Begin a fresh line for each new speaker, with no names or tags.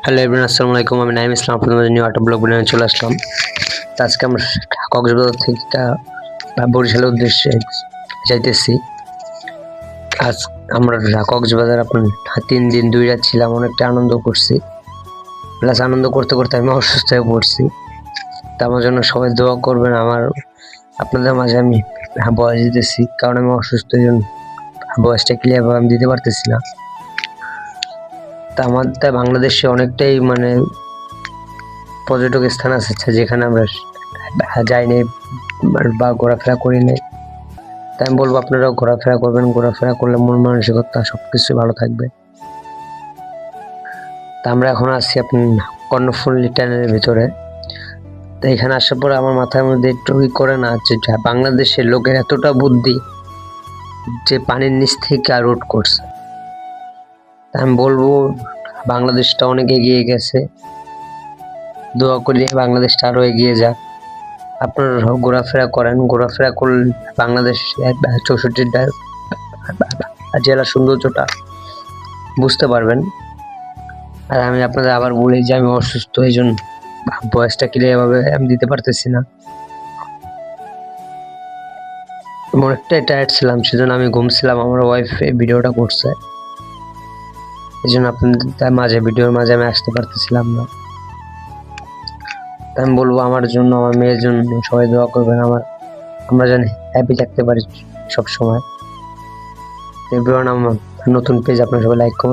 Hello everyone, আসসালামু আলাইকুম। আমি নাইম ইসলাম আপনাদের নিউ একটা ব্লগ ভিডিও চলে আসলাম। তো আজকে আমরা কক্সবাজার থেকে বরিশালের উদ্দেশ্যে যাইতেছি। আজ আমরা কক্সবাজার আপনার 3 দিন 2 রাত ছিলাম, অনেকটা আনন্দ করছি। প্লাস আনন্দ করতে করতে আমি অসুস্থ হয়ে পড়ছি। তা আমার জন্য সবাই দোয়া করবেন। আপনাদের মাঝে আমি বয়স দিতেছি, কারণ আমি অসুস্থ, এই জন্য বয়সটা ক্লিয়ারভাবে আমি দিতে পারতেছি না। তা আমাদের বাংলাদেশে অনেকটাই পর্যটক স্থান আছে যেখানে আমরা যাইনি বা ঘোরাফেরা করি নাই। তাই আমি বলবো আপনারাও ঘোরাফেরা করবেন। ঘোরাফেরা করলে মন মানসিকতা সবকিছু ভালো থাকবে। তা আমরা এখন আসছি আপনার কর্ণফুলী টানেলের ভিতরে। তো এখানে আসার পরে আমার মাথার মধ্যে একটু করে না যে বাংলাদেশের লোকের এতটা বুদ্ধি যে পানির নিচ থেকে রোড করছে। তা আমি বলবো বাংলাদেশটা অনেক এগিয়ে গেছে। দোয়া করি বাংলাদেশটা আরো এগিয়ে যাক। আপনারা ঘোরাফেরা করেন, ঘোরাফেরা করলে বাংলাদেশ 64টা জেলার সৌন্দর্যটা বুঝতে পারবেন। আর আমি আপনাদের আবার বলি যে আমি অসুস্থ, এই জন্য ভয়েসটা ক্লিয়ারভাবে আমি দিতে পারতেছি না। অনেকটাই টায়ার্ড ছিলাম, সেজন্য আমি ঘুমছিলাম। আমার ওয়াইফ এই ভিডিওটা করছে, এই জন্য আপনাদের ভিডিওর মাঝে আমি আসতে পারতেছিলাম না। আমি বলবো আমার জন্য, আমার মেয়ের জন্য সবাই দোয়া করবেন। আমরা যেন হ্যাপি থাকতে পারি সব সময়। এভরিওয়ান, আমার নতুন পেজ, আপনারা সবাই লাইক করুন।